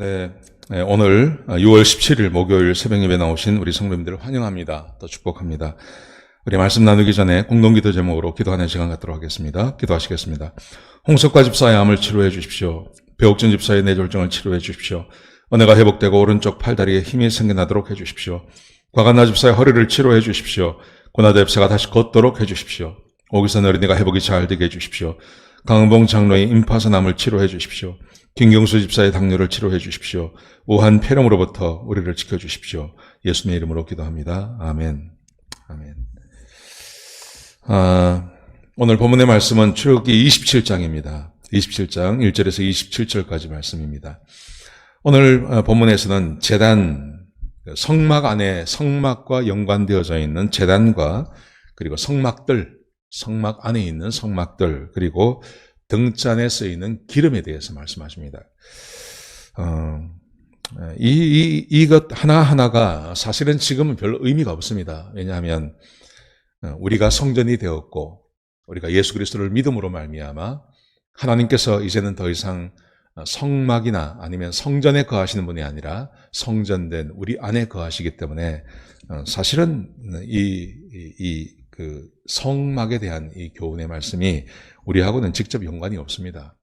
네, 오늘 6월 17일 목요일 새벽 예배 나오신 우리 성도님들을 환영합니다. 또 축복합니다. 우리 말씀 나누기 전에 공동기도 제목으로 기도하는 시간 갖도록 하겠습니다. 기도하시겠습니다. 홍석과 집사의 암을 치료해 주십시오. 배옥준 집사의 뇌졸중을 치료해 주십시오. 은혜가 회복되고 오른쪽 팔다리에 힘이 생겨나도록 해 주십시오. 과간나 집사의 허리를 치료해 주십시오. 고나대 집사가 다시 걷도록 해 주십시오. 오기선 어린이가 회복이 잘 되게 해 주십시오. 강은봉 장로의 임파선 암을 치료해 주십시오. 김경수 집사의 당뇨를 치료해 주십시오. 우한 폐렴으로부터 우리를 지켜주십시오. 예수님의 이름으로 기도합니다. 아멘. 아멘. 오늘 본문의 말씀은 출애굽기 27장입니다. 27장 1절에서 27절까지 말씀입니다. 오늘 본문에서는 제단, 성막 안에 성막과 연관되어져 있는 제단과 그리고 성막 안에 있는 성막들, 그리고 등잔에 쓰이는 기름에 대해서 말씀하십니다. 이것 하나하나가 사실은 지금은 별로 의미가 없습니다. 왜냐하면 우리가 성전이 되었고 우리가 예수 그리스도를 믿음으로 말미암아 하나님께서 이제는 더 이상 성막이나 아니면 성전에 거하시는 분이 아니라 성전된 우리 안에 거하시기 때문에 사실은 그 성막에 대한 이 교훈의 말씀이 우리하고는 직접 연관이 없습니다.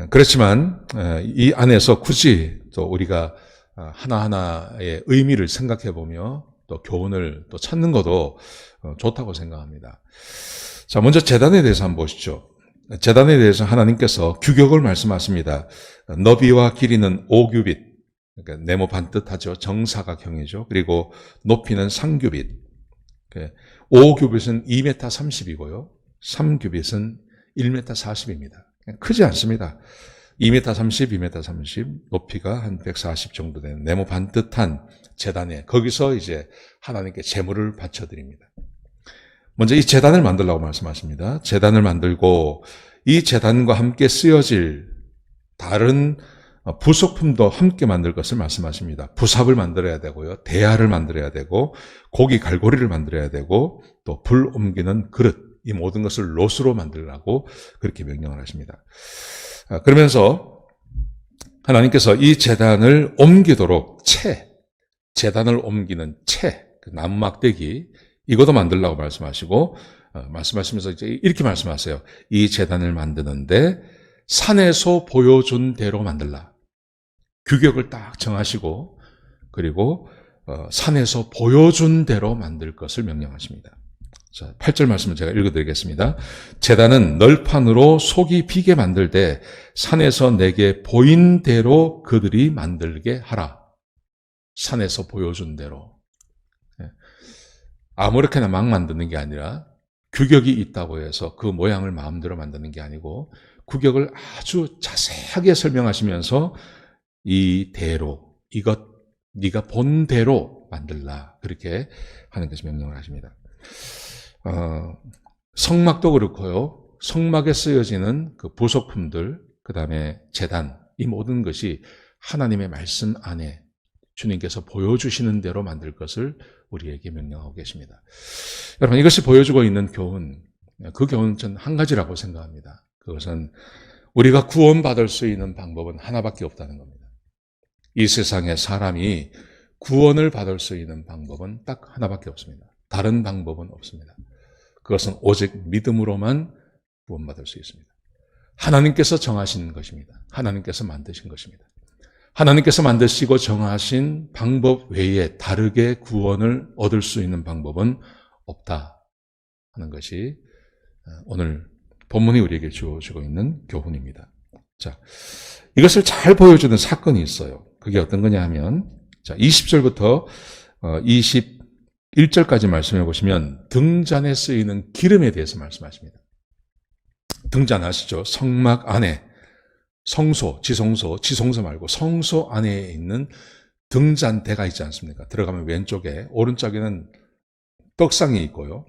그렇지만 이 안에서 굳이 또 우리가 하나하나의 의미를 생각해 보며 또 교훈을 또 찾는 것도 좋다고 생각합니다. 자, 먼저 제단에 대해서 한번 보시죠. 제단에 대해서 하나님께서 규격을 말씀하십니다. 너비와 길이는 5규빗, 그러니까 네모 반듯하죠. 정사각형이죠. 그리고 높이는 3규빗. 5규빗은 2m 30이고요. 3규빗은 1m 40입니다. 크지 않습니다. 2m 30, 2m 30, 높이가 한 140 정도 되는 네모 반듯한 제단에 거기서 이제 하나님께 제물을 바쳐드립니다. 먼저 이 제단을 만들라고 말씀하십니다. 제단을 만들고 이 제단과 함께 쓰여질 다른 부속품도 함께 만들 것을 말씀하십니다. 부삽을 만들어야 되고요. 대야를 만들어야 되고 고기 갈고리를 만들어야 되고 또 불 옮기는 그릇, 이 모든 것을 롯으로 만들라고 그렇게 명령을 하십니다. 그러면서 하나님께서 이 제단을 옮기도록 제단을 옮기는 그 나무 막대기, 이것도 만들라고 말씀하시고 말씀하시면서 이제 이렇게 말씀하세요. 이 제단을 만드는데 산에서 보여준 대로 만들라. 규격을 딱 정하시고 그리고 산에서 보여준 대로 만들 것을 명령하십니다. 자, 8절 말씀을 제가 읽어드리겠습니다. 제단은 널판으로 속이 비게 만들 때 산에서 내게 보인 대로 그들이 만들게 하라. 산에서 보여준 대로. 아무렇게나 막 만드는 게 아니라 규격이 있다고 해서 그 모양을 마음대로 만드는 게 아니고 규격을 아주 자세하게 설명하시면서 이 대로, 이것 네가 본 대로 만들라, 그렇게 하나님께서 명령을 하십니다. 성막도 그렇고요. 성막에 쓰여지는 그 부속품들, 그 다음에 제단, 이 모든 것이 하나님의 말씀 안에 주님께서 보여주시는 대로 만들 것을 우리에게 명령하고 계십니다. 여러분, 이것이 보여주고 있는 교훈, 그 교훈은 전 한 가지라고 생각합니다. 그것은 우리가 구원받을 수 있는 방법은 하나밖에 없다는 겁니다. 이 세상에 사람이 구원을 받을 수 있는 방법은 딱 하나밖에 없습니다. 다른 방법은 없습니다. 그것은 오직 믿음으로만 구원받을 수 있습니다. 하나님께서 정하신 것입니다. 하나님께서 만드신 것입니다. 하나님께서 만드시고 정하신 방법 외에 다르게 구원을 얻을 수 있는 방법은 없다 하는 것이 오늘 본문이 우리에게 주어지고 있는 교훈입니다. 자, 이것을 잘 보여주는 사건이 있어요. 그게 어떤 거냐 하면, 자, 20절부터 21절까지 말씀해 보시면 등잔에 쓰이는 기름에 대해서 말씀하십니다. 등잔 아시죠? 성막 안에 지성소 말고 성소 안에 있는 등잔대가 있지 않습니까? 들어가면 왼쪽에, 오른쪽에는 떡상이 있고요.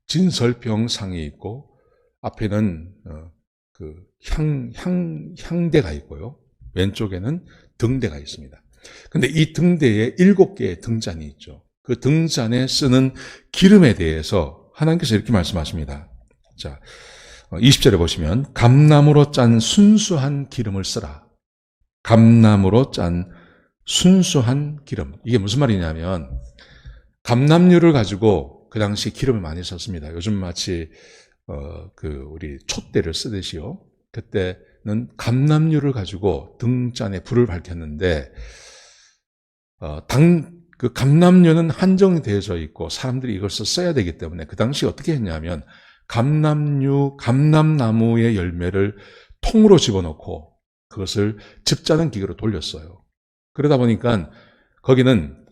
진설병상이 있고, 앞에는 그 향대가 있고요. 왼쪽에는 등대가 있습니다. 근데 이 등대에 7개의 등잔이 있죠. 그 등잔에 쓰는 기름에 대해서 하나님께서 이렇게 말씀하십니다. 자, 20절에 보시면 감나무로 짠 순수한 기름을 쓰라. 감나무로 짠 순수한 기름. 이게 무슨 말이냐면 감람류를 가지고 그 당시 기름을 많이 썼습니다. 요즘 마치 우리 촛대를 쓰듯이요. 그때는 감람류를 가지고 등잔에 불을 밝혔는데 그 감람류는 한정이 되어져 있고 사람들이 이것을 써야 되기 때문에 그 당시 어떻게 했냐면 감람나무의 열매를 통으로 집어넣고 그것을 즙자는 기계로 돌렸어요. 그러다 보니까 거기는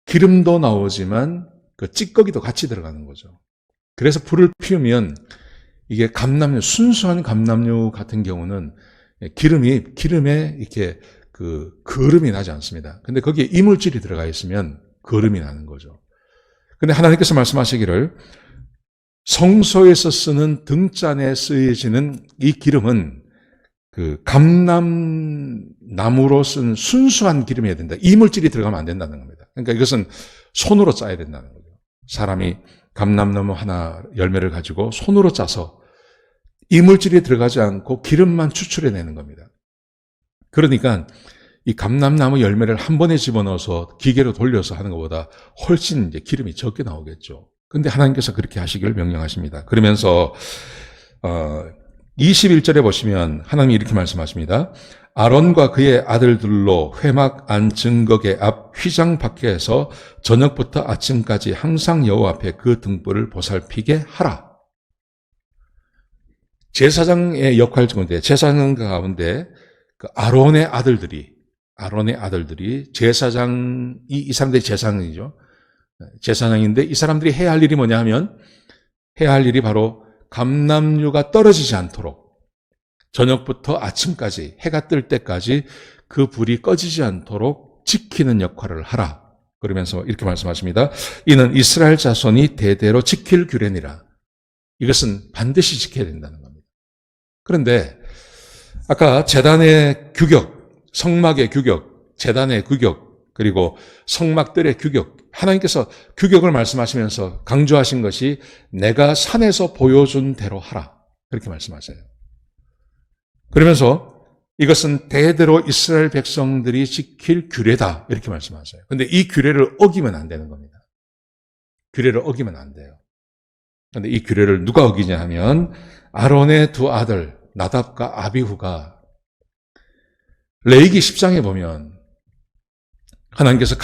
기름도 나오지만 그 찌꺼기도 같이 들어가는 거죠. 그래서 불을 피우면 이게 순수한 감람류 같은 경우는 기름에 이렇게 거름이 나지 않습니다. 근데 거기에 이물질이 들어가 있으면 거름이 나는 거죠. 근데 하나님께서 말씀하시기를 성소에서 쓰는 등잔에 쓰여지는 이 기름은 그 감람나무로 쓴 순수한 기름이어야 된다. 이물질이 들어가면 안 된다는 겁니다. 그러니까 이것은 손으로 짜야 된다는 거죠. 사람이 감람나무 하나 열매를 가지고 손으로 짜서 이물질이 들어가지 않고 기름만 추출해내는 겁니다. 그러니까 이 감람나무 열매를 한 번에 집어넣어서 기계로 돌려서 하는 것보다 훨씬 이제 기름이 적게 나오겠죠. 근데 하나님께서 그렇게 하시기를 명령하십니다. 그러면서 21절에 보시면 하나님이 이렇게 말씀하십니다. 아론과 그의 아들들로 회막 안 증거계 앞 휘장 밖에서 저녁부터 아침까지 항상 여호와 앞에 그 등불을 보살피게 하라. 제사장의 역할 가운데, 제사장 가운데 그 아론의 아들들이 제사장이, 이 사람들이 제사장이죠. 제사장인데 이 사람들이 해야 할 일이 뭐냐 하면, 해야 할 일이 바로 감람류가 떨어지지 않도록 저녁부터 아침까지, 해가 뜰 때까지 그 불이 꺼지지 않도록 지키는 역할을 하라. 그러면서 이렇게 말씀하십니다. 이는 이스라엘 자손이 대대로 지킬 규례니라. 이것은 반드시 지켜야 된다는 겁니다. 그런데 아까 제단의 규격, 성막의 규격, 제단의 규격, 그리고 성막들의 규격, 하나님께서 규격을 말씀하시면서 강조하신 것이 내가 산에서 보여준 대로 하라. 그렇게 말씀하세요. 그러면서 이것은 대대로 이스라엘 백성들이 지킬 규례다. 이렇게 말씀하세요. 그런데 이 규례를 어기면 안 되는 겁니다. 규례를 어기면 안 돼요. 그런데 이 규례를 누가 어기냐 하면 아론의 두 아들 나답과 아비후가 레위기 10장에 보면 하나님께서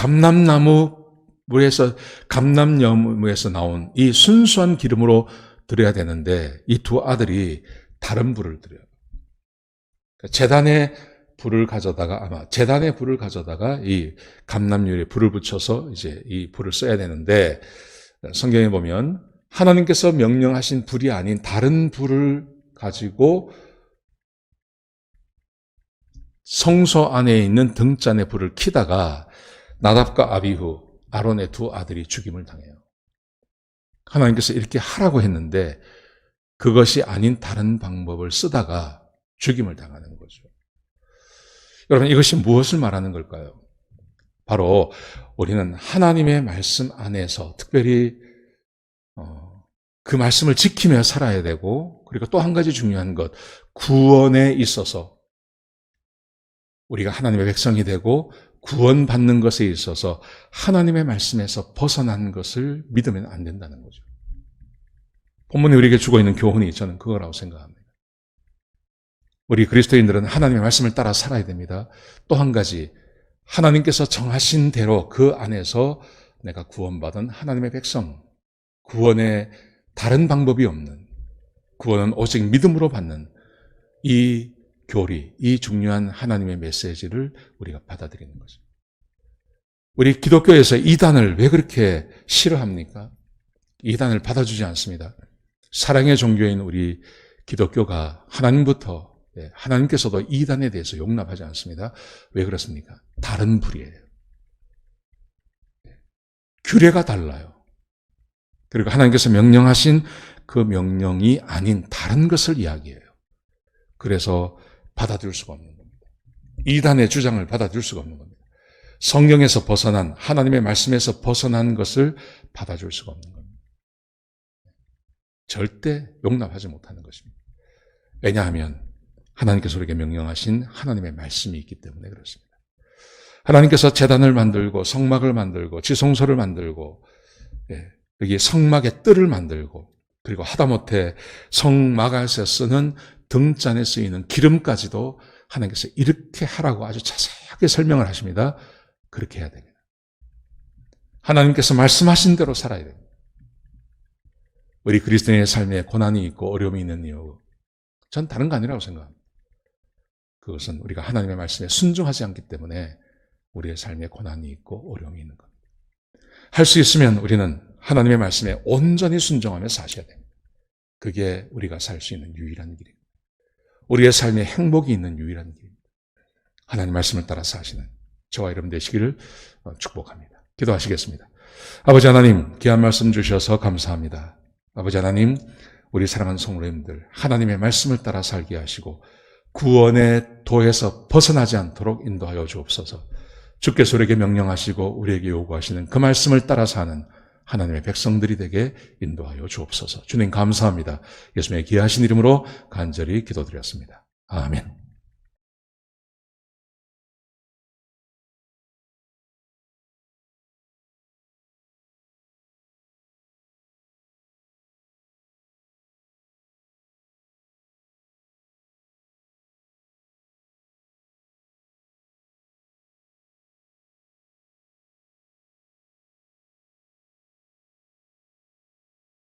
감람나무에서 나온 이 순수한 기름으로 드려야 되는데 이 두 아들이 다른 불을 드려요. 제단에 불을 가져다가 이 감람류에 불을 붙여서 이제 이 불을 써야 되는데 성경에 보면 하나님께서 명령하신 불이 아닌 다른 불을 가지고 성소 안에 있는 등잔에 불을 켜다가 나답과 아비후, 아론의 두 아들이 죽임을 당해요. 하나님께서 이렇게 하라고 했는데 그것이 아닌 다른 방법을 쓰다가 죽임을 당하는 거죠. 여러분, 이것이 무엇을 말하는 걸까요? 바로 우리는 하나님의 말씀 안에서 특별히 그 말씀을 지키며 살아야 되고, 그리고 또 한 가지 중요한 것, 구원에 있어서 우리가 하나님의 백성이 되고 구원받는 것에 있어서 하나님의 말씀에서 벗어난 것을 믿으면 안 된다는 거죠. 본문에 우리에게 주고 있는 교훈이 저는 그거라고 생각합니다. 우리 그리스도인들은 하나님의 말씀을 따라 살아야 됩니다. 또 한 가지, 하나님께서 정하신 대로 그 안에서 내가 구원받은 하나님의 백성, 구원에 다른 방법이 없는, 구원은 오직 믿음으로 받는 이 교리, 이 중요한 하나님의 메시지를 우리가 받아들이는 거죠. 우리 기독교에서 이단을 왜 그렇게 싫어합니까? 이단을 받아주지 않습니다. 사랑의 종교인 우리 기독교가 하나님께서도 이단에 대해서 용납하지 않습니다. 왜 그렇습니까? 다른 불이에요. 규례가 달라요. 그리고 하나님께서 명령하신 그 명령이 아닌 다른 것을 이야기해요. 그래서 받아들일 수가 없는 겁니다. 이단의 주장을 받아들일 수가 없는 겁니다. 성경에서 벗어난, 하나님의 말씀에서 벗어난 것을 받아줄 수가 없는 겁니다. 절대 용납하지 못하는 것입니다. 왜냐하면 하나님께서 우리에게 명령하신 하나님의 말씀이 있기 때문에 그렇습니다. 하나님께서 제단을 만들고 성막을 만들고 지성소를 만들고 여기 성막의 뜰을 만들고 그리고 하다못해 성막에서 쓰는 등잔에 쓰이는 기름까지도 하나님께서 이렇게 하라고 아주 자세하게 설명을 하십니다. 그렇게 해야 됩니다. 하나님께서 말씀하신 대로 살아야 됩니다. 우리 그리스도인의 삶에 고난이 있고 어려움이 있는 이유, 전 다른 거 아니라고 생각합니다. 그것은 우리가 하나님의 말씀에 순종하지 않기 때문에 우리의 삶에 고난이 있고 어려움이 있는 겁니다. 할 수 있으면 우리는 하나님의 말씀에 온전히 순종하며 사셔야 됩니다. 그게 우리가 살 수 있는 유일한 길입니다. 우리의 삶에 행복이 있는 유일한 길입니다. 하나님 말씀을 따라 사시는 저와 여러분 되시기를 축복합니다. 기도하시겠습니다. 아버지 하나님, 귀한 말씀 주셔서 감사합니다. 아버지 하나님, 우리 사랑하는 성도님들 하나님의 말씀을 따라 살게 하시고 구원의 도에서 벗어나지 않도록 인도하여 주옵소서. 주께서 우리에게 명령하시고 우리에게 요구하시는 그 말씀을 따라 사는 하나님의 백성들이 되게 인도하여 주옵소서. 주님 감사합니다. 예수님의 귀하신 이름으로 간절히 기도드렸습니다. 아멘.